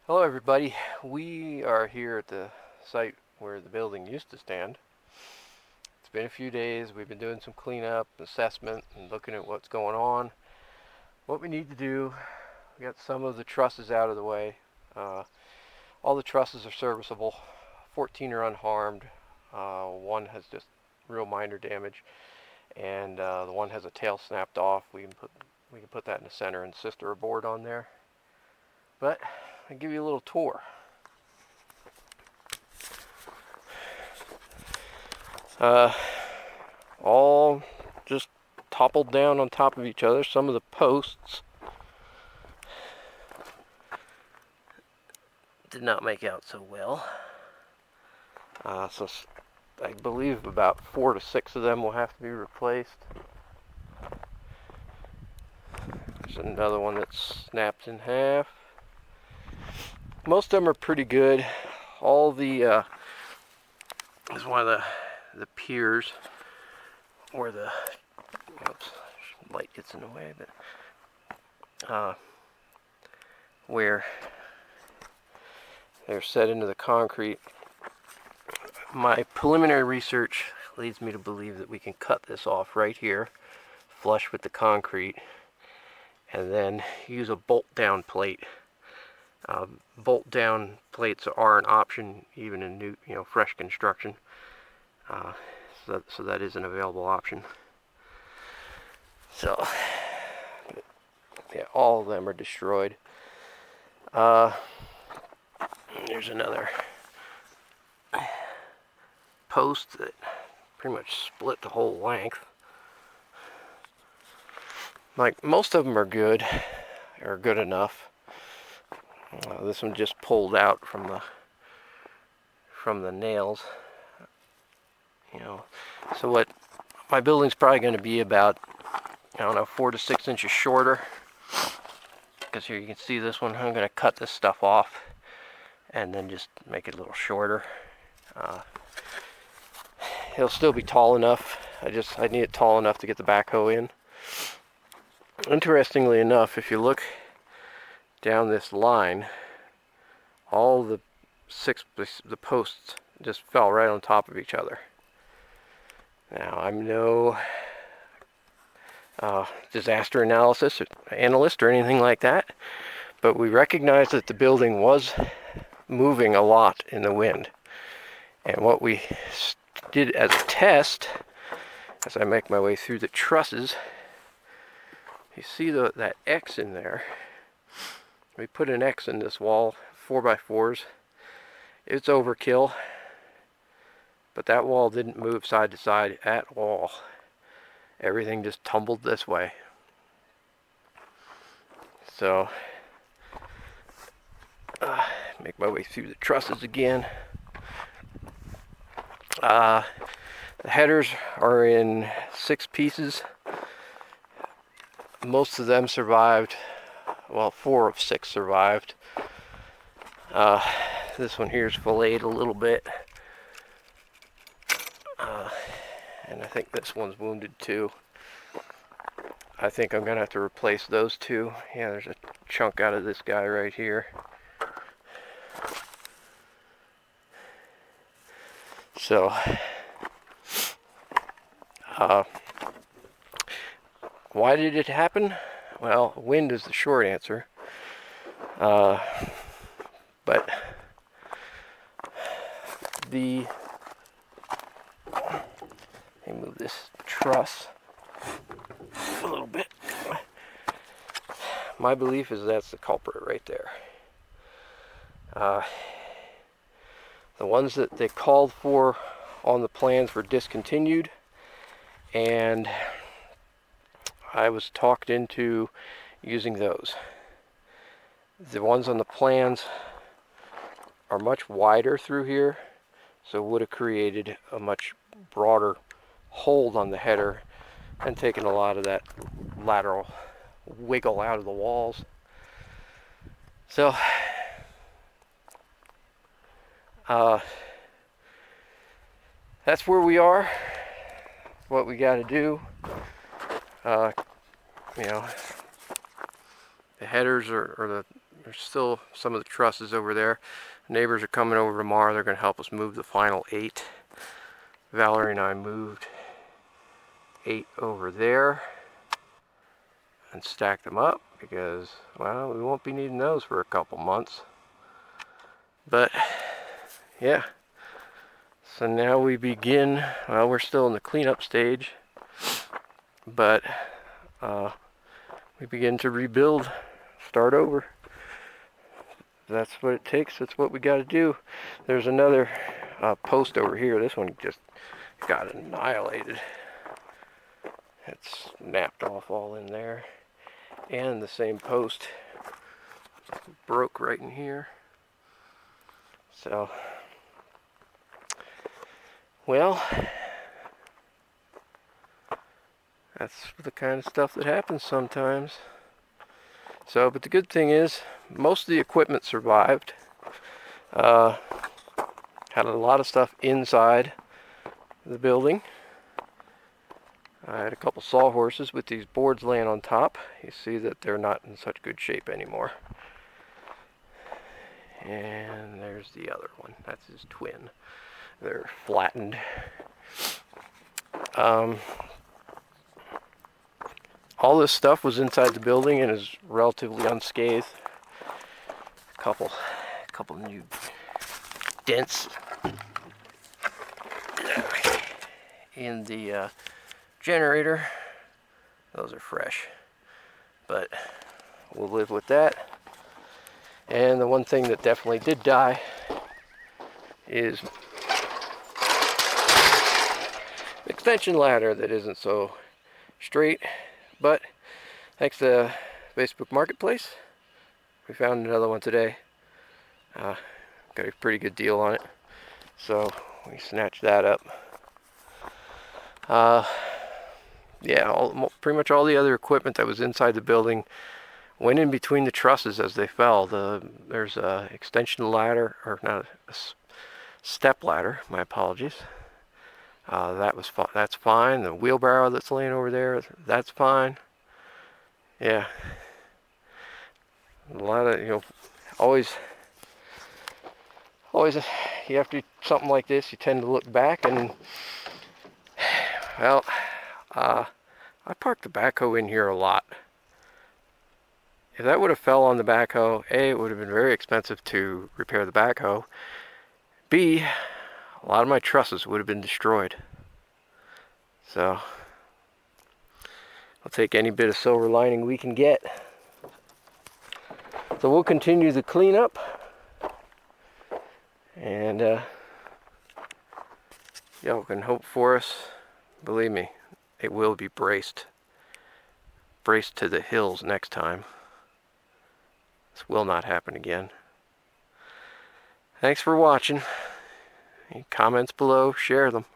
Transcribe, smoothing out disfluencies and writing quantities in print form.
Hello everybody, we are here at the site where the building used to stand. It's been a few days, we've been doing some cleanup, assessment, and looking at what's going on. What we need to do, we got some of the trusses out of the way. All the trusses are serviceable, 14 are unharmed, one has just real minor damage, and the one has a tail snapped off. We can put that in the center and sister a board on there. But I'll give you a little tour. Uh, all just toppled down on top of each other. Some of the posts did not make out so well. So I believe about 4 to 6 of them will have to be replaced. There's another one that's snapped in half. Most of them are pretty good. All the this is one of the piers, or the oops, light gets in the way, but where they're set into the concrete. My preliminary research leads me to believe that we can cut this off right here, flush with the concrete, and then use a bolt down plate. Bolt down plates are an option even in new, fresh construction. So that is an available option. So yeah, all of them are destroyed. There's another post that pretty much split the whole length. Like, most of them are good, or good enough. This one just pulled out from the nails. So what my building's probably going to be about, 4 to 6 inches shorter. Because here you can see this one. I'm going to cut this stuff off and then just make it a little shorter. It'll still be tall enough. I need it tall enough to get the backhoe in. Interestingly enough, if you look down this line, all the posts just fell right on top of each other. Now, I'm no disaster analyst or anything like that, but we recognize that the building was moving a lot in the wind. And what we did as a test, as I make my way through the trusses, you see that X in there. We put an X in this wall, 4x4s. It's overkill, but that wall didn't move side to side at all. Everything just tumbled this way. So, make my way through the trusses again. The headers are in 6 pieces. Most of them survived. Well, 4 of 6 survived. This one here is filleted a little bit. And I think this one's wounded too. I think I'm going to have to replace those 2. Yeah, there's a chunk out of this guy right here. So, why did it happen? Well, wind is the short answer. But let me move this truss a little bit. My belief is that's the culprit right there. The ones that they called for on the plans were discontinued, and I was talked into using those. The ones on the plans are much wider through here, so it would have created a much broader hold on the header and taken a lot of that lateral wiggle out of the walls. So that's where we are. What we got to do. The headers or the There's still some of the trusses over there. Neighbors are coming over tomorrow. They're going to help us move the final 8. Valerie and I moved 8 over there and stacked them up because, well, we won't be needing those for a couple months. But yeah, so now we begin. Well, we're still in the cleanup stage, but we begin to rebuild, start over. That's what it takes. That's what we got to do. There's another post over here. This one just got annihilated. It snapped off all in there. And the same post broke right in here. So, well, that's the kind of stuff that happens sometimes. So, but the good thing is, most of the equipment survived. Had a lot of stuff inside the building. I had a couple sawhorses with these boards laying on top. You see that they're not in such good shape anymore. And there's the other one. That's his twin. They're flattened. All this stuff was inside the building and is relatively unscathed. A couple new dents in the generator. Those are fresh, but we'll live with that. And the one thing that definitely did die is the extension ladder that isn't so straight, but thanks to Facebook Marketplace, we found another one today. Got a pretty good deal on it, so we snatched that up. Yeah, pretty much all the other equipment that was inside the building went in between the trusses as they fell. There's a extension ladder, or not, a step ladder, my apologies. That's fine. The wheelbarrow that's laying over there, that's fine. Yeah. A lot of, always, you have to do something like this, you tend to look back and, well, I parked the backhoe in here a lot. If that would have fell on the backhoe, A, it would have been very expensive to repair the backhoe. B, a lot of my trusses would have been destroyed. So, I'll take any bit of silver lining we can get. So we'll continue the cleanup. And y'all can hope for us. Believe me, it will be braced. Braced to the hills next time. This will not happen again. Thanks for watching. Any comments below, share them.